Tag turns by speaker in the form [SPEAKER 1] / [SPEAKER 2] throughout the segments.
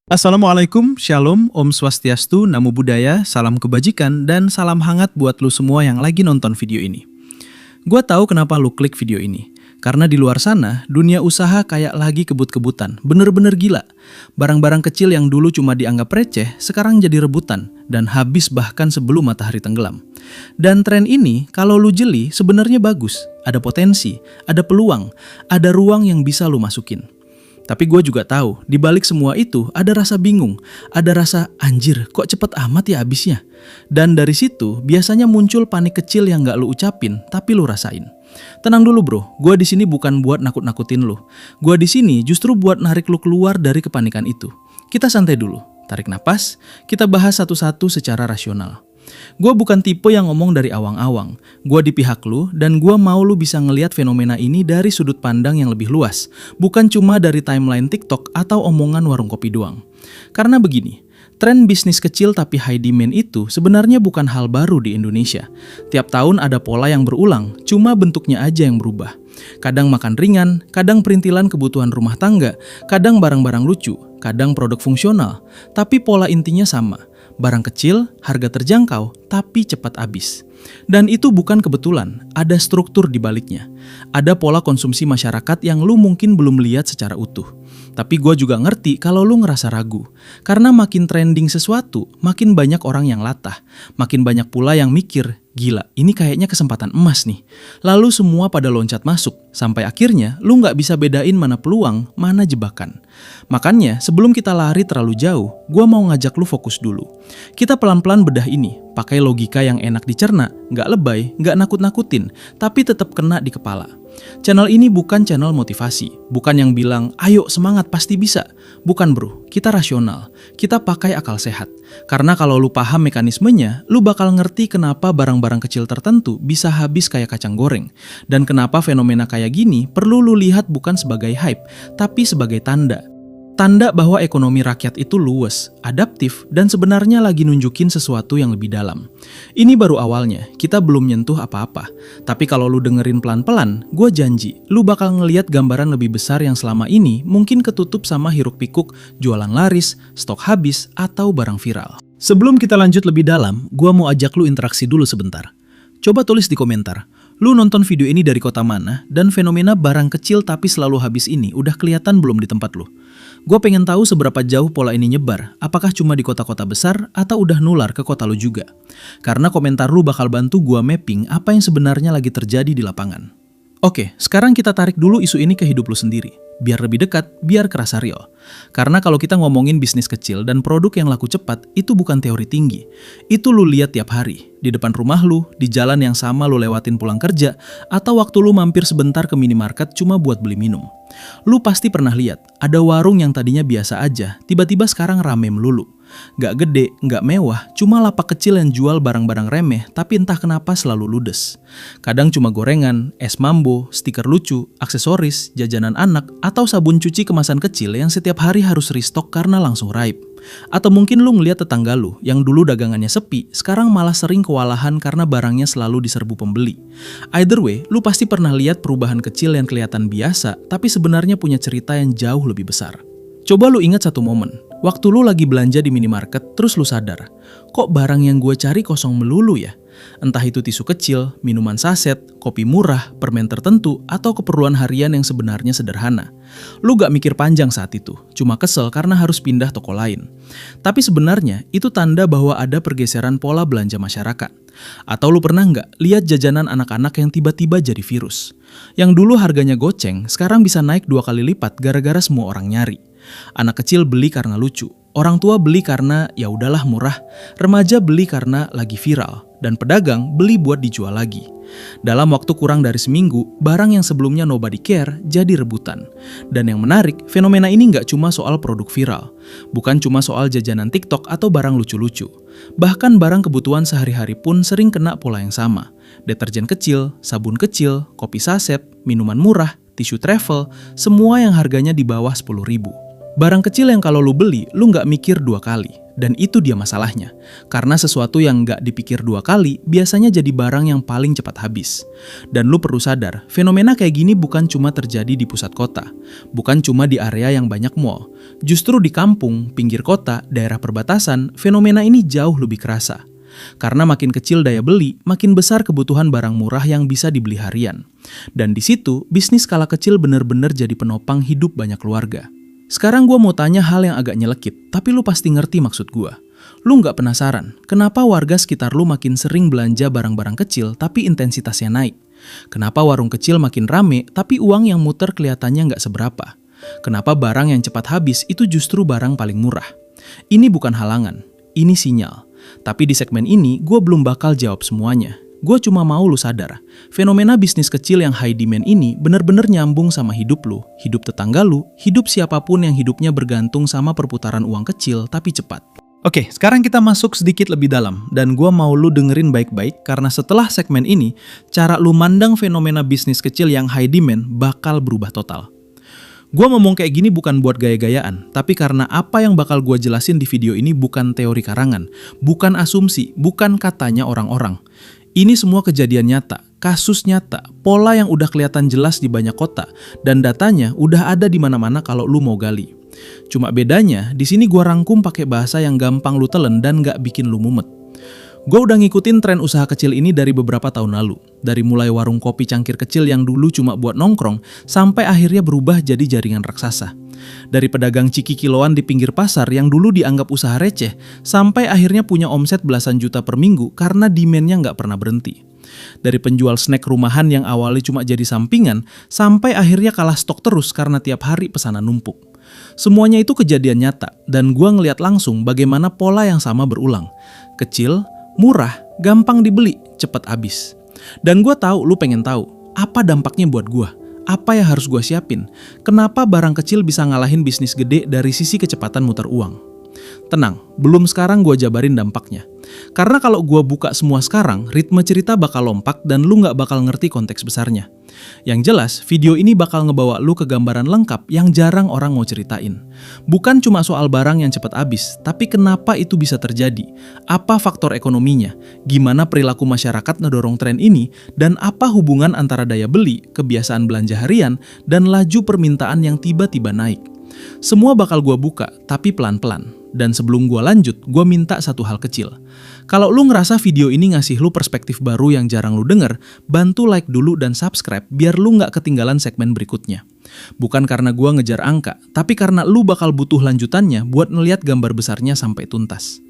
[SPEAKER 1] Assalamualaikum, Shalom, Om Swastiastu, Namo Buddhaya, salam kebajikan, dan salam hangat buat lu semua yang lagi nonton video ini. Gua tahu kenapa lu klik video ini. Karena di luar sana, dunia usaha kayak lagi kebut-kebutan, bener-bener gila. Barang-barang kecil yang dulu cuma dianggap receh, sekarang jadi rebutan, dan habis bahkan sebelum matahari tenggelam. Dan tren ini, kalau lu jeli, sebenarnya bagus. Ada potensi, ada peluang, ada ruang yang bisa lu masukin. Tapi gue juga tahu, di balik semua itu ada rasa bingung, ada rasa anjir kok cepet amat ya habisnya. Dan dari situ biasanya muncul panik kecil yang gak lu ucapin, tapi lu rasain. Tenang dulu bro, gue di sini bukan buat nakut-nakutin lu. Gue di sini justru buat narik lu keluar dari kepanikan itu. Kita santai dulu, tarik napas, kita bahas satu-satu secara rasional. Gue bukan tipe yang ngomong dari awang-awang. Gue di pihak lu dan gue mau lu bisa ngelihat fenomena ini dari sudut pandang yang lebih luas. Bukan cuma dari timeline TikTok atau omongan warung kopi doang. Karena begini, tren bisnis kecil tapi high demand itu sebenarnya bukan hal baru di Indonesia. Tiap tahun ada pola yang berulang, cuma bentuknya aja yang berubah. Kadang makan ringan, kadang perintilan kebutuhan rumah tangga, kadang barang-barang lucu, kadang produk fungsional. Tapi pola intinya sama. Barang kecil, harga terjangkau, tapi cepat habis. Dan itu bukan kebetulan, ada struktur di baliknya. Ada pola konsumsi masyarakat yang lu mungkin belum lihat secara utuh. Tapi gue juga ngerti kalau lu ngerasa ragu. Karena makin trending sesuatu, makin banyak orang yang latah. Makin banyak pula yang mikir, gila, ini kayaknya kesempatan emas nih. Lalu semua pada loncat masuk, sampai akhirnya lu gak bisa bedain mana peluang, mana jebakan. Makanya sebelum kita lari terlalu jauh, gue mau ngajak lu fokus dulu. Kita pelan-pelan bedah ini, pakai logika yang enak dicerna, gak lebay, gak nakut-nakutin, tapi tetap kena di kepala. Channel ini bukan channel motivasi, bukan yang bilang, ayo semangat pasti bisa. Bukan bro, kita rasional, kita pakai akal sehat. Karena kalau lu paham mekanismenya, lu bakal ngerti kenapa barang-barang kecil tertentu bisa habis kayak kacang goreng. Dan kenapa fenomena kayak gini perlu lu lihat bukan sebagai hype, tapi sebagai tanda. Tanda bahwa ekonomi rakyat itu luwes, adaptif, dan sebenarnya lagi nunjukin sesuatu yang lebih dalam. Ini baru awalnya, kita belum nyentuh apa-apa. Tapi kalau lu dengerin pelan-pelan, gue janji, lu bakal ngeliat gambaran lebih besar yang selama ini mungkin ketutup sama hiruk-pikuk, jualan laris, stok habis, atau barang viral. Sebelum kita lanjut lebih dalam, gue mau ajak lu interaksi dulu sebentar. Coba tulis di komentar, lu nonton video ini dari kota mana, dan fenomena barang kecil tapi selalu habis ini udah kelihatan belum di tempat lu? Gue pengen tahu seberapa jauh pola ini nyebar, apakah cuma di kota-kota besar atau udah nular ke kota lu juga. Karena komentar lu bakal bantu gue mapping apa yang sebenarnya lagi terjadi di lapangan. Oke, sekarang kita tarik dulu isu ini ke hidup lu sendiri. Biar lebih dekat, biar kerasa real. Karena kalau kita ngomongin bisnis kecil dan produk yang laku cepat, itu bukan teori tinggi. Itu lu lihat tiap hari. Di depan rumah lu, di jalan yang sama lu lewatin pulang kerja, atau waktu lu mampir sebentar ke minimarket cuma buat beli minum. Lu pasti pernah lihat, ada warung yang tadinya biasa aja, tiba-tiba sekarang rame melulu. Gak gede, gak mewah, cuma lapak kecil yang jual barang-barang remeh, tapi entah kenapa selalu ludes. Kadang cuma gorengan, es mambo, stiker lucu, aksesoris, jajanan anak, atau sabun cuci kemasan kecil yang setiap hari harus restock karena langsung raib. Atau mungkin lu ngeliat tetangga lu yang dulu dagangannya sepi, sekarang malah sering kewalahan karena barangnya selalu diserbu pembeli. Either way, lu pasti pernah lihat perubahan kecil yang kelihatan biasa, tapi sebenarnya punya cerita yang jauh lebih besar. Coba lu ingat satu momen, waktu lu lagi belanja di minimarket, terus lu sadar, kok barang yang gue cari kosong melulu ya? Entah itu tisu kecil, minuman saset, kopi murah, permen tertentu, atau keperluan harian yang sebenarnya sederhana. Lu gak mikir panjang saat itu, cuma kesel karena harus pindah toko lain. Tapi sebenarnya itu tanda bahwa ada pergeseran pola belanja masyarakat. Atau lu pernah nggak lihat jajanan anak-anak yang tiba-tiba jadi virus? Yang dulu harganya goceng, sekarang bisa naik 2 kali lipat gara-gara semua orang nyari. Anak kecil beli karena lucu, orang tua beli karena ya udahlah murah, remaja beli karena lagi viral, dan pedagang beli buat dijual lagi. Dalam waktu kurang dari seminggu, barang yang sebelumnya nobody care jadi rebutan. Dan yang menarik, fenomena ini nggak cuma soal produk viral. Bukan cuma soal jajanan TikTok atau barang lucu-lucu. Bahkan barang kebutuhan sehari-hari pun sering kena pola yang sama. Deterjen kecil, sabun kecil, kopi saset, minuman murah, tisu travel, semua yang harganya di bawah 10.000. Barang kecil yang kalau lu beli, lu nggak mikir 2 kali. Dan itu dia masalahnya. Karena sesuatu yang nggak dipikir 2 kali, biasanya jadi barang yang paling cepat habis. Dan lu perlu sadar, fenomena kayak gini bukan cuma terjadi di pusat kota. Bukan cuma di area yang banyak mall. Justru di kampung, pinggir kota, daerah perbatasan, fenomena ini jauh lebih kerasa. Karena makin kecil daya beli, makin besar kebutuhan barang murah yang bisa dibeli harian. Dan di situ, bisnis skala kecil benar-benar jadi penopang hidup banyak keluarga. Sekarang gue mau tanya hal yang agak nyelekit, tapi lu pasti ngerti maksud gue. Lu nggak penasaran, kenapa warga sekitar lu makin sering belanja barang-barang kecil tapi intensitasnya naik? Kenapa warung kecil makin rame tapi uang yang muter kelihatannya nggak seberapa? Kenapa barang yang cepat habis itu justru barang paling murah? Ini bukan halangan, ini sinyal. Tapi di segmen ini, gue belum bakal jawab semuanya. Gue cuma mau lu sadar, fenomena bisnis kecil yang high demand ini bener-bener nyambung sama hidup lu, hidup tetangga lu, hidup siapapun yang hidupnya bergantung sama perputaran uang kecil tapi cepat. Oke, sekarang kita masuk sedikit lebih dalam, dan gue mau lu dengerin baik-baik karena setelah segmen ini, cara lu mandang fenomena bisnis kecil yang high demand bakal berubah total. Gue ngomong kayak gini bukan buat gaya-gayaan, tapi karena apa yang bakal gue jelasin di video ini bukan teori karangan, bukan asumsi, bukan katanya orang-orang. Ini semua kejadian nyata, kasus nyata, pola yang udah kelihatan jelas di banyak kota, dan datanya udah ada di mana-mana kalau lu mau gali. Cuma bedanya, di sini gua rangkum pakai bahasa yang gampang lu telen dan gak bikin lu mumet. Gue udah ngikutin tren usaha kecil ini dari beberapa tahun lalu. Dari mulai warung kopi cangkir kecil yang dulu cuma buat nongkrong, sampai akhirnya berubah jadi jaringan raksasa. Dari pedagang ciki kiloan di pinggir pasar yang dulu dianggap usaha receh, sampai akhirnya punya omset belasan juta per minggu karena demand-nya nggak pernah berhenti. Dari penjual snack rumahan yang awalnya cuma jadi sampingan, sampai akhirnya kalah stok terus karena tiap hari pesanan numpuk. Semuanya itu kejadian nyata, dan gue ngeliat langsung bagaimana pola yang sama berulang. Kecil, murah, gampang dibeli, cepat habis. Dan gue tahu lu pengen tahu, apa dampaknya buat gue? Apa yang harus gue siapin? Kenapa barang kecil bisa ngalahin bisnis gede dari sisi kecepatan muter uang? Tenang, belum sekarang gue jabarin dampaknya. Karena kalau gue buka semua sekarang, ritme cerita bakal lompat dan lu gak bakal ngerti konteks besarnya. Yang jelas, video ini bakal ngebawa lu ke gambaran lengkap yang jarang orang mau ceritain. Bukan cuma soal barang yang cepat habis, tapi kenapa itu bisa terjadi, apa faktor ekonominya, gimana perilaku masyarakat ngedorong tren ini, dan apa hubungan antara daya beli, kebiasaan belanja harian, dan laju permintaan yang tiba-tiba naik. Semua bakal gue buka, tapi pelan-pelan. Dan sebelum gue lanjut, gue minta satu hal kecil. Kalau lu ngerasa video ini ngasih lu perspektif baru yang jarang lu denger, bantu like dulu dan subscribe biar lu nggak ketinggalan segmen berikutnya. Bukan karena gue ngejar angka, tapi karena lu bakal butuh lanjutannya buat ngeliat gambar besarnya sampai tuntas.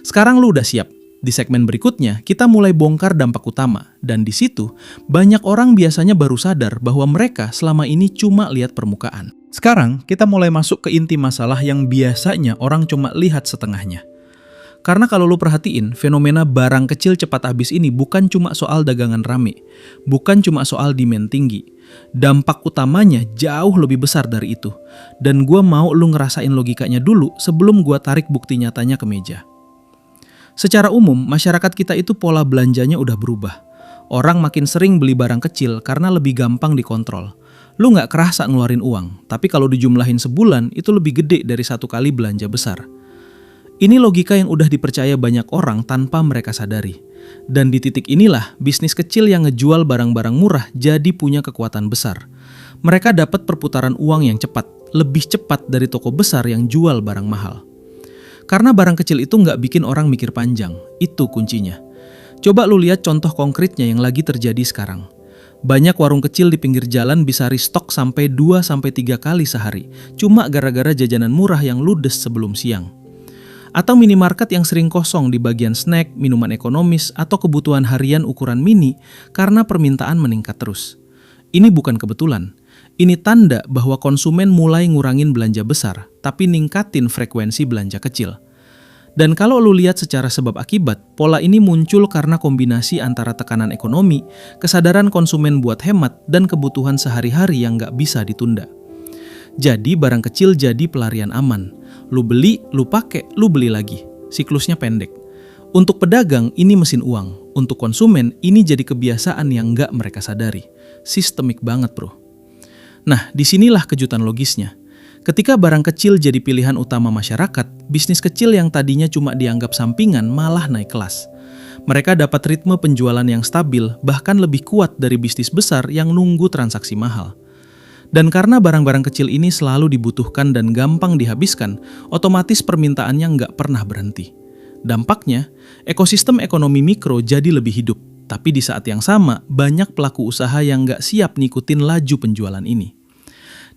[SPEAKER 1] Sekarang lu udah siap. Di segmen berikutnya, kita mulai bongkar dampak utama. Dan di situ, banyak orang biasanya baru sadar bahwa mereka selama ini cuma lihat permukaan. Sekarang, kita mulai masuk ke inti masalah yang biasanya orang cuma lihat setengahnya. Karena kalau lu perhatiin, fenomena barang kecil cepat habis ini bukan cuma soal dagangan rame. Bukan cuma soal demand tinggi. Dampak utamanya jauh lebih besar dari itu. Dan gua mau lu ngerasain logikanya dulu sebelum gua tarik bukti nyatanya ke meja. Secara umum, masyarakat kita itu pola belanjanya udah berubah. Orang makin sering beli barang kecil karena lebih gampang dikontrol. Lu nggak kerasa ngeluarin uang, tapi kalau dijumlahin sebulan itu lebih gede dari satu kali belanja besar. Ini logika yang udah dipercaya banyak orang tanpa mereka sadari. Dan di titik inilah, bisnis kecil yang ngejual barang-barang murah jadi punya kekuatan besar. Mereka dapat perputaran uang yang cepat, lebih cepat dari toko besar yang jual barang mahal. Karena barang kecil itu nggak bikin orang mikir panjang, itu kuncinya. Coba lu lihat contoh konkretnya yang lagi terjadi sekarang. Banyak warung kecil di pinggir jalan bisa restock sampai 2-3 kali sehari, cuma gara-gara jajanan murah yang ludes sebelum siang. Atau minimarket yang sering kosong di bagian snack, minuman ekonomis, atau kebutuhan harian ukuran mini karena permintaan meningkat terus. Ini bukan kebetulan. Ini tanda bahwa konsumen mulai ngurangin belanja besar, tapi ningkatin frekuensi belanja kecil. Dan kalau lu lihat secara sebab akibat, pola ini muncul karena kombinasi antara tekanan ekonomi, kesadaran konsumen buat hemat, dan kebutuhan sehari-hari yang nggak bisa ditunda. Jadi barang kecil jadi pelarian aman. Lu beli, lu pakai, lu beli lagi. Siklusnya pendek. Untuk pedagang, ini mesin uang. Untuk konsumen, ini jadi kebiasaan yang nggak mereka sadari. Sistemik banget, bro. Nah, disinilah kejutan logisnya. Ketika barang kecil jadi pilihan utama masyarakat, bisnis kecil yang tadinya cuma dianggap sampingan malah naik kelas. Mereka dapat ritme penjualan yang stabil, bahkan lebih kuat dari bisnis besar yang nunggu transaksi mahal. Dan karena barang-barang kecil ini selalu dibutuhkan dan gampang dihabiskan, otomatis permintaannya nggak pernah berhenti. Dampaknya, ekosistem ekonomi mikro jadi lebih hidup. Tapi di saat yang sama, banyak pelaku usaha yang nggak siap ngikutin laju penjualan ini.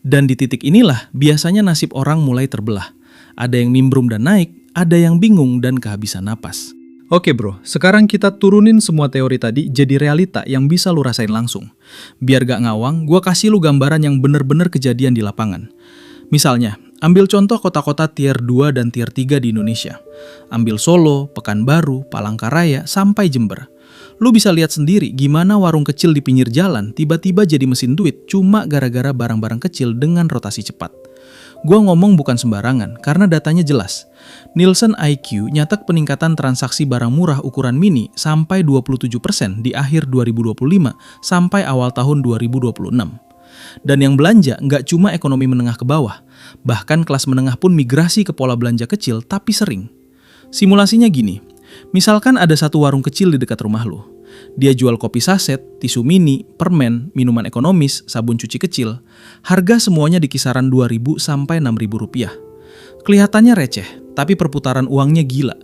[SPEAKER 1] Dan di titik inilah, biasanya nasib orang mulai terbelah. Ada yang nimbrung dan naik, ada yang bingung dan kehabisan napas. Oke bro, sekarang kita turunin semua teori tadi jadi realita yang bisa lu rasain langsung. Biar gak ngawang, gua kasih lu gambaran yang bener-bener kejadian di lapangan. Misalnya, ambil contoh kota-kota tier 2 dan tier 3 di Indonesia. Ambil Solo, Pekanbaru, Palangkaraya, sampai Jember. Lu bisa lihat sendiri gimana warung kecil di pinggir jalan tiba-tiba jadi mesin duit cuma gara-gara barang-barang kecil dengan rotasi cepat. Gua ngomong bukan sembarangan karena datanya jelas. Nielsen IQ nyatet peningkatan transaksi barang murah ukuran mini sampai 27% di akhir 2025 sampai awal tahun 2026. Dan yang belanja nggak cuma ekonomi menengah ke bawah, bahkan kelas menengah pun migrasi ke pola belanja kecil tapi sering. Simulasinya gini, misalkan ada satu warung kecil di dekat rumah lu. Dia jual kopi saset, tisu mini, permen, minuman ekonomis, sabun cuci kecil. Harga semuanya di kisaran 2.000 sampai 6.000 rupiah. Kelihatannya receh, tapi perputaran uangnya gila.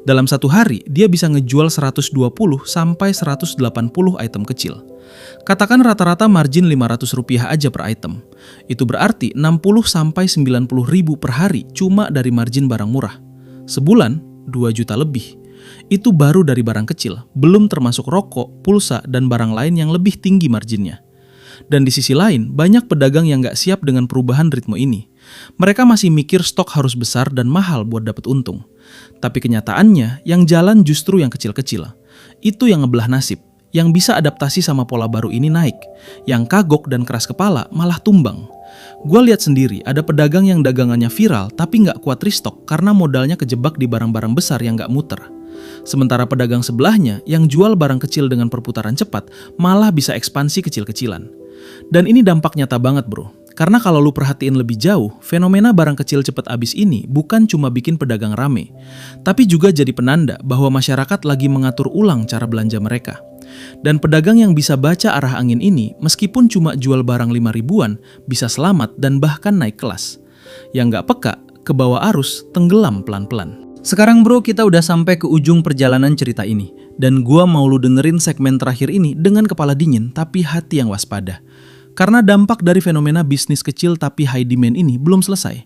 [SPEAKER 1] Dalam satu hari, dia bisa ngejual 120 sampai 180 item kecil. Katakan rata-rata margin 500 rupiah aja per item. Itu berarti 60 sampai 90 ribu per hari cuma dari margin barang murah. Sebulan, 2 juta lebih. Itu baru dari barang kecil, belum termasuk rokok, pulsa, dan barang lain yang lebih tinggi marginnya. Dan di sisi lain, banyak pedagang yang nggak siap dengan perubahan ritme ini. Mereka masih mikir stok harus besar dan mahal buat dapat untung. Tapi kenyataannya, yang jalan justru yang kecil-kecil. Itu yang ngebelah nasib. Yang bisa adaptasi sama pola baru ini naik. Yang kagok dan keras kepala malah tumbang. Gue lihat sendiri ada pedagang yang dagangannya viral tapi nggak kuat restock karena modalnya kejebak di barang-barang besar yang nggak muter. Sementara pedagang sebelahnya yang jual barang kecil dengan perputaran cepat malah bisa ekspansi kecil-kecilan. Dan ini dampak nyata banget bro. Karena kalau lu perhatiin lebih jauh, fenomena barang kecil cepat habis ini bukan cuma bikin pedagang rame, tapi juga jadi penanda bahwa masyarakat lagi mengatur ulang cara belanja mereka. Dan pedagang yang bisa baca arah angin ini, meskipun cuma jual barang 5 ribuan, bisa selamat dan bahkan naik kelas. Yang nggak peka, ke bawah arus, tenggelam pelan-pelan. Sekarang bro, kita udah sampai ke ujung perjalanan cerita ini. Dan gua mau lu dengerin segmen terakhir ini dengan kepala dingin tapi hati yang waspada. Karena dampak dari fenomena bisnis kecil tapi high demand ini belum selesai.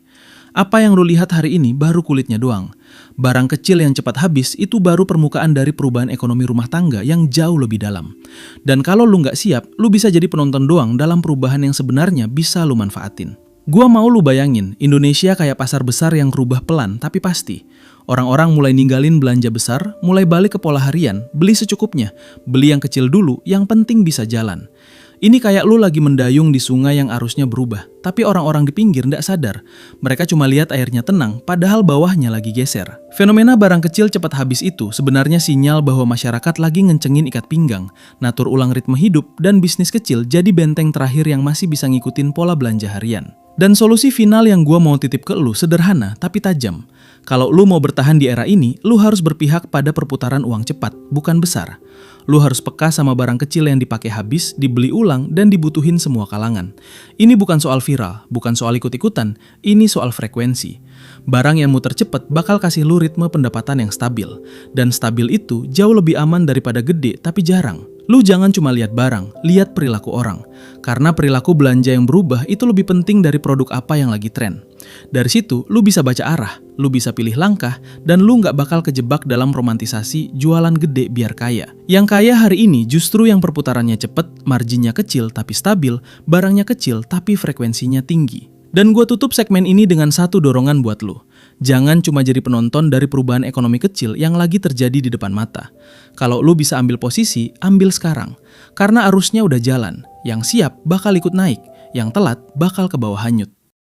[SPEAKER 1] Apa yang lu lihat hari ini baru kulitnya doang. Barang kecil yang cepat habis itu baru permukaan dari perubahan ekonomi rumah tangga yang jauh lebih dalam. Dan kalau lu nggak siap, lu bisa jadi penonton doang dalam perubahan yang sebenarnya bisa lu manfaatin. Gua mau lu bayangin, Indonesia kayak pasar besar yang rubah pelan tapi pasti. Orang-orang mulai ninggalin belanja besar, mulai balik ke pola harian, beli secukupnya, beli yang kecil dulu, yang penting bisa jalan. Ini kayak lu lagi mendayung di sungai yang arusnya berubah, tapi orang-orang di pinggir nggak sadar. Mereka cuma lihat airnya tenang, padahal bawahnya lagi geser. Fenomena barang kecil cepat habis itu sebenarnya sinyal bahwa masyarakat lagi ngencengin ikat pinggang, natur ulang ritme hidup, dan bisnis kecil jadi benteng terakhir yang masih bisa ngikutin pola belanja harian. Dan solusi final yang gua mau titip ke lu sederhana tapi tajam. Kalau lu mau bertahan di era ini, lu harus berpihak pada perputaran uang cepat, bukan besar. Lu harus peka sama barang kecil yang dipakai habis, dibeli ulang, dan dibutuhin semua kalangan. Ini bukan soal viral, bukan soal ikut-ikutan, ini soal frekuensi. Barang yang muter cepat bakal kasih lu ritme pendapatan yang stabil. Dan stabil itu jauh lebih aman daripada gede tapi jarang. Lu jangan cuma lihat barang, lihat perilaku orang. Karena perilaku belanja yang berubah itu lebih penting dari produk apa yang lagi tren. Dari situ, lu bisa baca arah, lu bisa pilih langkah, dan lu nggak bakal kejebak dalam romantisasi jualan gede biar kaya. Yang kaya hari ini justru yang perputarannya cepet, marginnya kecil tapi stabil, barangnya kecil tapi frekuensinya tinggi. Dan gue tutup segmen ini dengan satu dorongan buat lu. Jangan cuma jadi penonton dari perubahan ekonomi kecil yang lagi terjadi di depan mata. Kalau lu bisa ambil posisi, ambil sekarang. Karena arusnya udah jalan. Yang siap bakal ikut naik, yang telat bakal ke bawah hanyut.